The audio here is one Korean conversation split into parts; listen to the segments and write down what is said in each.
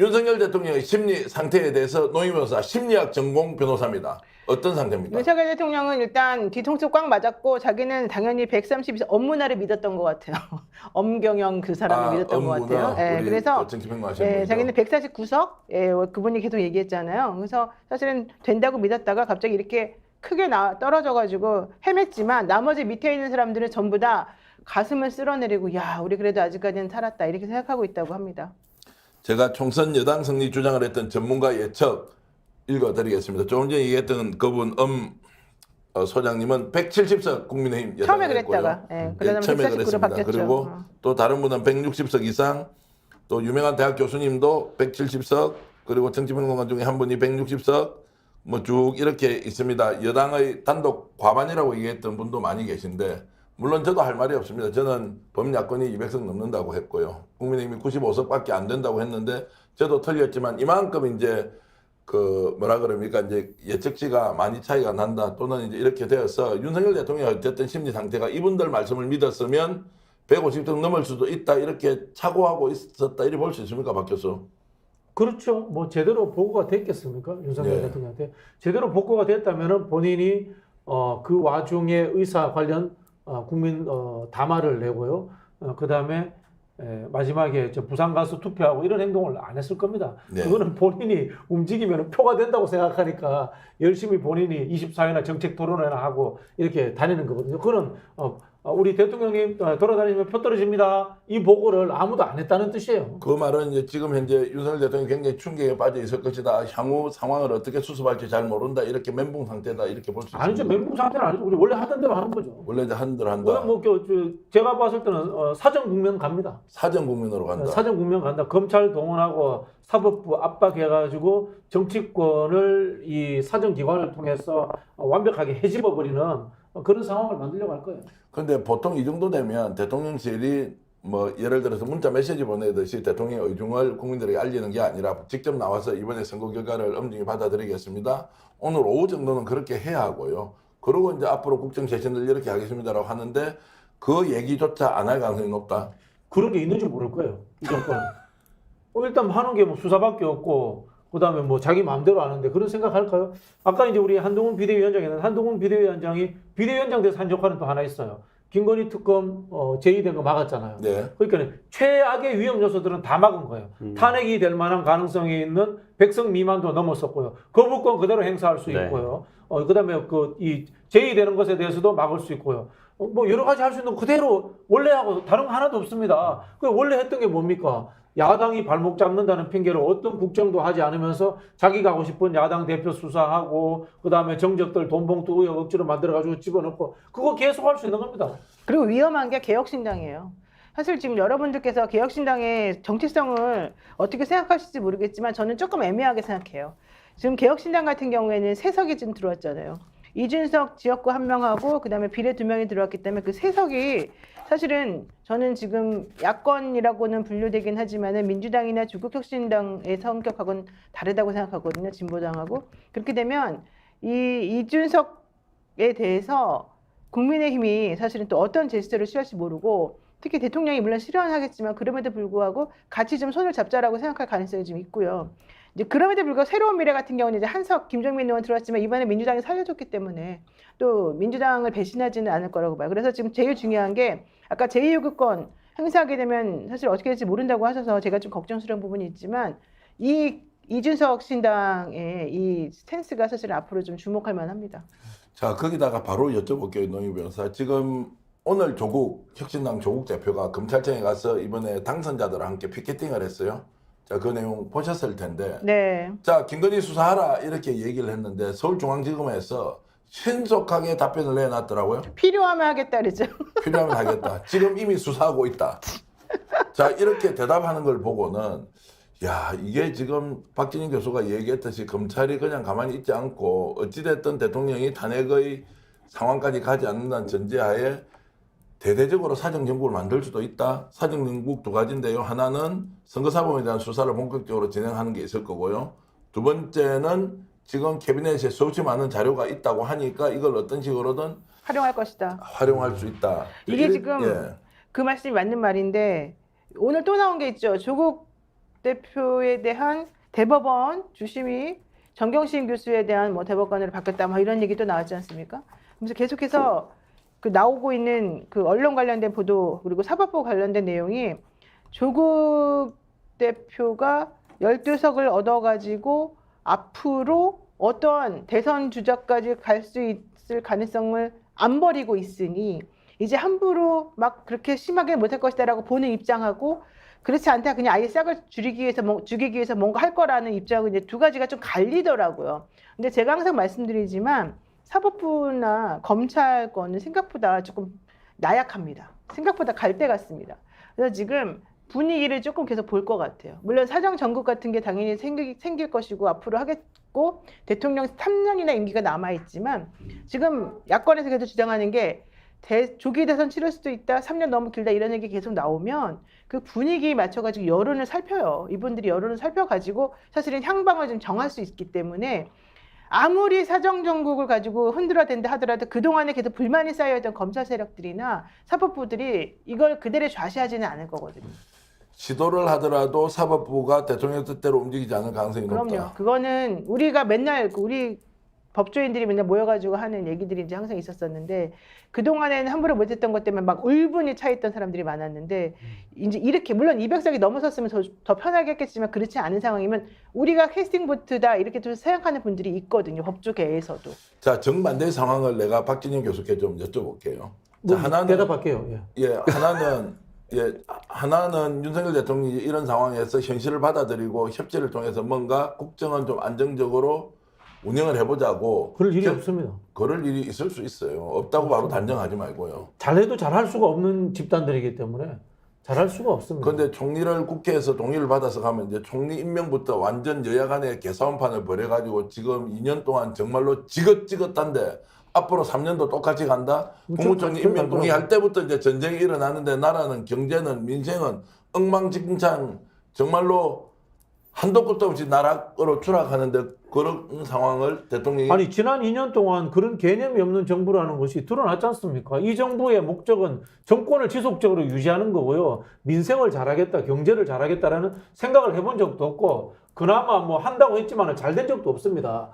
윤석열 대통령의 심리 상태에 대해서 노희 변호사 심리학 전공 변호사입니다. 어떤 상태입니까? 윤석열 대통령은 일단 뒤통수 꽉 맞았고 자기는 당연히 132세 업문화를 믿었던 것 같아요. 엄경영 그 사람을 믿었던 것 같아요. 예, 그래서 자기는 149석 그분이 계속 얘기했잖아요. 그래서 사실은 된다고 믿었다가 갑자기 이렇게 크게 떨어져가지고 헤맸지만 나머지 밑에 있는 사람들은 전부 다 가슴을 쓸어내리고 야 우리 그래도 아직까지는 살았다 이렇게 생각하고 있다고 합니다. 제가 총선 여당 승리 주장을 했던 전문가 예측 읽어드리겠습니다. 조금 전에 얘기했던 그분 소장님은 170석 국민의힘 여당이고요. 처음에 그랬다가 처음에 그랬습니다. 바뀌었죠. 그리고 또 다른 분은 160석 이상, 또 유명한 대학 교수님도 170석, 그리고 정치평론가 중에 한 분이 160석, 뭐 쭉 이렇게 있습니다. 여당의 단독 과반이라고 얘기했던 분도 많이 계신데, 물론 저도 할 말이 없습니다. 저는 범야권이 200석 넘는다고 했고요. 국민의힘이 95석밖에 안 된다고 했는데, 저도 틀렸지만 이만큼 이제 뭐라 그럽니까? 이제 예측치가 많이 차이가 난다. 또는 이제 이렇게 되어서 윤석열 대통령이 어쨌든 심리 상태가 이분들 말씀을 믿었으면 150석 넘을 수도 있다. 이렇게 착오하고 있었다. 이렇게 볼 수 있습니까, 박 교수? 그렇죠. 뭐 제대로 보고가 됐겠습니까? 윤석열 대통령한테. 제대로 보고가 됐다면은 본인이 그 와중에 의사 관련 국민 담화를 내고요. 그다음에 마지막에 부산 가서 투표하고 이런 행동을 안 했을 겁니다. 그거는 본인이 움직이면 표가 된다고 생각하니까 열심히 본인이 24회나 정책 토론회나 하고 이렇게 다니는 거거든요. 그거는 우리 대통령님 돌아다니면 표 떨어집니다. 이 보고를 아무도 안 했다는 뜻이에요. 그 말은 이제 지금 현재 윤석열 대통령이 굉장히 충격에 빠져 있을 것이다. 향후 상황을 어떻게 수습할지 잘 모른다. 이렇게 멘붕 상태다. 이렇게 볼 수 있습니다. 아니죠. 멘붕 상태는 아니죠. 우리 원래 하던 대로 하는 거죠. 원래 이제 하는 대로 한다. 뭐 제가 봤을 때는 사전 국면 갑니다. 사전 국면으로 간다. 사전 국면 간다. 검찰 동원하고 사법부 압박해가지고 정치권을 이 사전 기관을 통해서 완벽하게 헤집어 버리는 그런 상황을 만들려고 할 거예요. 근데 보통 이 정도 되면 대통령실이 뭐 예를 들어서 문자 메시지 보내듯이 대통령의 의중을 국민들에게 알리는 게 아니라 직접 나와서 이번에 선거 결과를 엄중히 받아들이겠습니다. 오늘 오후 정도는 그렇게 해야 하고요. 그리고 이제 앞으로 국정 쇄신을 이렇게 하겠습니다라고 하는데 그 얘기조차 안 할 가능성이 높다. 그런 게 있는지 모를 거예요. 이 정권은. 일단 하는 게 뭐 수사밖에 없고 그다음에 뭐 자기 마음대로 하는데 그런 생각할까요? 아까 이제 우리 한동훈 비대위원장에는 한동훈 비대위원장이 비대위원장 돼서 한 역할은 또 하나 있어요. 김건희 특검 제의된 거 막았잖아요. 그러니까 최악의 위험 요소들은 다 막은 거예요. 탄핵이 될 만한 가능성이 있는 100석 미만도 넘었었고요. 거부권 그대로 행사할 수 있고요. 그다음에 이 제의되는 것에 대해서도 막을 수 있고요. 뭐 여러 가지 할 수 있는 그대로 원래하고 다른 거 하나도 없습니다. 그 원래 했던 게 뭡니까? 야당이 발목 잡는다는 핑계로 어떤 국정도 하지 않으면서 자기가 하고 싶은 야당 대표 수사하고 그다음에 정적들 돈봉투 의혹 억지로 만들어가지고 집어넣고 그거 계속 할 수 있는 겁니다. 그리고 위험한 게 개혁신당이에요. 사실 지금 여러분들께서 개혁신당의 정체성을 어떻게 생각하실지 모르겠지만 저는 조금 애매하게 생각해요. 지금 개혁신당 같은 경우에는 3석이 지금 들어왔잖아요. 이준석 지역구 1명하고 그다음에 비례 2명이 들어왔기 때문에 그 3석이 사실은 저는 지금 야권이라고는 분류되긴 하지만은 민주당이나 조국혁신당의 성격하고는 다르다고 생각하거든요. 진보당하고. 그렇게 되면 이 이준석에 대해서 국민의힘이 사실은 또 어떤 제스처를 취할지 모르고 특히 대통령이 물론 실현하겠지만 그럼에도 불구하고 같이 좀 손을 잡자라고 생각할 가능성이 좀 있고요. 이제 그럼에도 불구하고 새로운 미래 같은 경우는 이제 한석 김종민 의원 들어왔지만 이번에 민주당이 살려줬기 때문에 또 민주당을 배신하지는 않을 거라고 봐요. 그래서 지금 제일 중요한 게 아까 제2요구권 행사하게 되면 사실 어떻게 될지 모른다고 하셔서 제가 좀 걱정스러운 부분이 있지만 이 이준석 신당의 이 스탠스가 사실 앞으로 좀 주목할 만합니다. 자, 거기다가 바로 여쭤볼게요, 노희 변호사. 지금 오늘 혁신당 조국 대표가 검찰청에 가서 이번에 당선자들과 함께 피켓팅을 했어요. 자, 그 내용 보셨을 텐데. 네. 자, 김건희 수사하라 이렇게 얘기를 했는데 서울중앙지검에서 신속하게 답변을 내놨더라고요. 필요하면 하겠다 그러죠. 필요하면 하겠다. 지금 이미 수사하고 있다. 자, 이렇게 대답하는 걸 보고는 야, 이게 지금 박진희 교수가 얘기했듯이 검찰이 그냥 가만히 있지 않고 어찌됐든 대통령이 탄핵의 상황까지 가지 않는다는 전제하에 대대적으로 사정정국을 만들 수도 있다. 사정정국 2가지인데요. 하나는 선거사범에 대한 수사를 본격적으로 진행하는 게 있을 거고요. 2번째는 지금 캐비넷에 수없이 많은 자료가 있다고 하니까 이걸 어떤 식으로든 활용할 것이다. 활용할 수 있다. 이게 지금 그 말씀이 맞는 말인데 오늘 또 나온 게 있죠. 조국 대표에 대한 대법원 주심이 정경심 교수에 대한 뭐 대법관으로 바뀌었다 뭐 이런 얘기도 나왔지 않습니까? 그래서 계속해서 그 나오고 있는 그 언론 관련된 보도 그리고 사법부 관련된 내용이 조국 대표가 12석을 얻어가지고 앞으로 어떤 대선 주자까지 갈 수 있을 가능성을 안 버리고 있으니 이제 함부로 막 그렇게 심하게 못할 것이다라고 보는 입장하고 그렇지 않다 그냥 아예 싹을 줄이기 위해서 죽이기 위해서 뭔가 할 거라는 입장은 이제 두 가지가 좀 갈리더라고요. 근데 제가 항상 말씀드리지만 사법부나 검찰권은 생각보다 조금 나약합니다. 생각보다 갈대 같습니다. 그래서 지금 분위기를 조금 계속 볼 것 같아요. 물론 사정 정국 같은 게 당연히 생길 것이고 앞으로 하겠고 대통령 3년이나 임기가 남아있지만 지금 야권에서 계속 주장하는 게 조기 대선 치를 수도 있다, 3년 너무 길다 이런 얘기 계속 나오면 그 분위기에 맞춰가지고 여론을 살펴요. 이분들이 여론을 살펴가지고 사실은 향방을 좀 정할 수 있기 때문에 아무리 사정정국을 가지고 흔들어댄다 하더라도 그동안에 계속 불만이 쌓여있던 검찰 세력들이나 사법부들이 이걸 그대로 좌시하지는 않을 거거든요. 시도를 하더라도 사법부가 대통령 뜻대로 움직이지 않을 가능성이 그럼요. 높다. 그거는 우리가 맨날 우리 법조인들이 맨날 모여가지고 하는 얘기들이 이제 항상 있었었는데 그동안에는 함부로 못했던 것 때문에 막 울분이 차있던 사람들이 많았는데 이제 이렇게 물론 200석이 넘어섰으면 더 편하게 했겠지만 그렇지 않은 상황이면 우리가 캐스팅 보트다 이렇게 좀 생각하는 분들이 있거든요. 법조계에서도. 자, 정반대의 상황을 내가 박진영 교수께 좀 여쭤볼게요. 뭐, 자, 하나는 대답할게요. 예. 하나는 윤석열 대통령이 이런 상황에서 현실을 받아들이고 협치를 통해서 뭔가 국정은 좀 안정적으로 운영을 해보자고. 그럴 일이 없습니다. 그럴 일이 있을 수 있어요. 없다고 바로 단정하지 말고요. 잘해도 잘할 수가 없는 집단들이기 때문에 잘할 수가 없습니다. 그런데 총리를 국회에서 동의를 받아서 가면 이제 총리 임명부터 완전 여야 간의 개싸움판을 벌여가지고 지금 2년 동안 정말로 지긋지긋한데 앞으로 3년도 똑같이 간다? 국무총리 임명 동의할 때부터 이제 전쟁이 일어나는데 나라는 경제는 민생은 엉망진창 정말로 한도 끝도 없이 나락으로 추락하는데 그런 상황을 대통령이 아니 지난 2년 동안 그런 개념이 없는 정부라는 것이 드러났지 않습니까? 이 정부의 목적은 정권을 지속적으로 유지하는 거고요. 민생을 잘하겠다, 경제를 잘하겠다라는 생각을 해본 적도 없고 그나마 뭐 한다고 했지만 잘 된 적도 없습니다.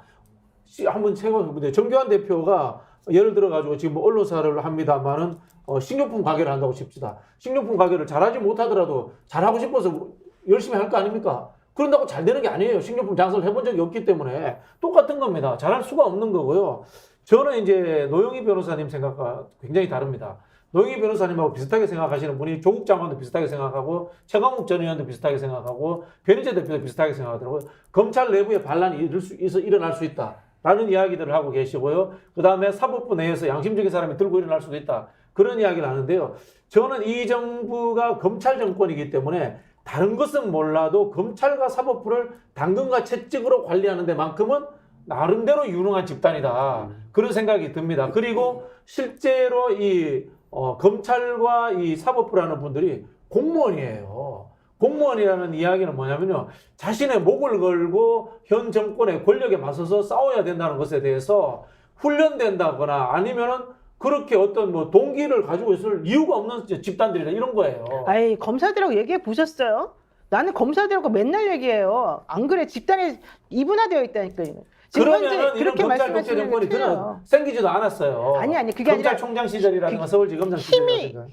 한번 생각해보세요. 정교한 대표가 예를 들어가지고 지금 뭐 언론사를 합니다만은 식료품 가게를 한다고 칩시다. 식료품 가게를 잘하지 못하더라도 잘하고 싶어서 열심히 할 거 아닙니까? 그런다고 잘 되는 게 아니에요. 식료품 장사를 해본 적이 없기 때문에 똑같은 겁니다. 잘할 수가 없는 거고요. 저는 이제 노영희 변호사님 생각과 굉장히 다릅니다. 노영희 변호사님하고 비슷하게 생각하시는 분이 조국 장관도 비슷하게 생각하고 최강욱 전 의원도 비슷하게 생각하고 변희재 대표도 비슷하게 생각하더라고요. 검찰 내부에 반란이 일어날 수 있다라는 이야기들을 하고 계시고요. 그 다음에 사법부 내에서 양심적인 사람이 들고 일어날 수도 있다. 그런 이야기를 하는데요. 저는 이 정부가 검찰 정권이기 때문에 다른 것은 몰라도 검찰과 사법부를 당근과 채찍으로 관리하는 데만큼은 나름대로 유능한 집단이다. 그런 생각이 듭니다. 그리고 실제로 이 검찰과 이 사법부라는 분들이 공무원이에요. 공무원이라는 이야기는 뭐냐면요. 자신의 목을 걸고 현 정권의 권력에 맞서서 싸워야 된다는 것에 대해서 훈련된다거나 아니면은 그렇게 어떤 뭐 동기를 가지고 있을 이유가 없는 집단들이다 이런 거예요. 아이 검사들하고 얘기해 보셨어요? 나는 검사들하고 맨날 얘기해요. 안 그래 집단이 이분화되어 있다니까요. 지금 현재 그러면은 이런 그렇게 검찰 독재 말씀하시는 정권이 게 틀려요. 생기지도 않았어요. 아니 그게 아니라 검찰총장 시절이라든가 서울지검장 힘에 시절이라든가.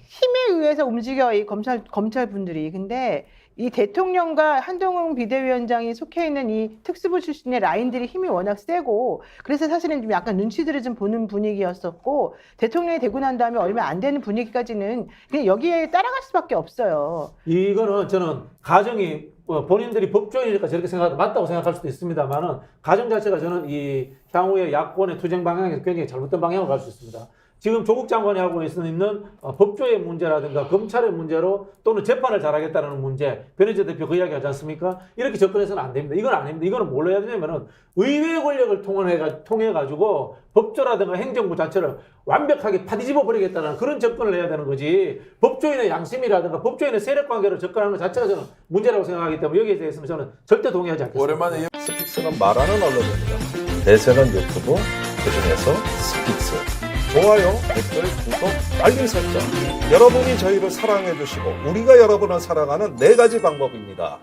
의해서 움직여 이 검찰 분들이. 근데 이 대통령과 한동훈 비대위원장이 속해 있는 이 특수부 출신의 라인들이 힘이 워낙 세고 그래서 사실은 좀 약간 눈치들을 좀 보는 분위기였었고 대통령이 되고 난 다음에 얼마 안 되는 분위기까지는 그냥 여기에 따라갈 수밖에 없어요. 이거는 저는 가정이 본인들이 법조인이니까 저렇게 생각하도 맞다고 생각할 수도 있습니다만은 가정 자체가 저는 이 향후의 야권의 투쟁 방향에서 굉장히 잘못된 방향으로 갈 수 있습니다. 지금 조국 장관이 하고 있는 법조의 문제라든가 검찰의 문제로 또는 재판을 잘하겠다는 문제, 변희재 대표 그 이야기 하지 않습니까? 이렇게 접근해서는 안 됩니다. 이건 아닙니다. 이거는 뭘로 해야 되냐면은 의회 권력을 통해가지고 법조라든가 행정부 자체를 완벽하게 파뒤집어 버리겠다는 그런 접근을 해야 되는 거지. 법조인의 양심이라든가 법조인의 세력 관계를 접근하는 것 자체가 저는 문제라고 생각하기 때문에 여기에 대해서는 저는 절대 동의하지 않겠습니다. 오랜만에 스픽스는 말하는 언론입니다. 대세는 유튜브, 그중에서 스픽스. 좋아요, 댓글, 구독, 알림 설정. 여러분이 저희를 사랑해 주시고 우리가 여러분을 사랑하는 4가지 방법입니다.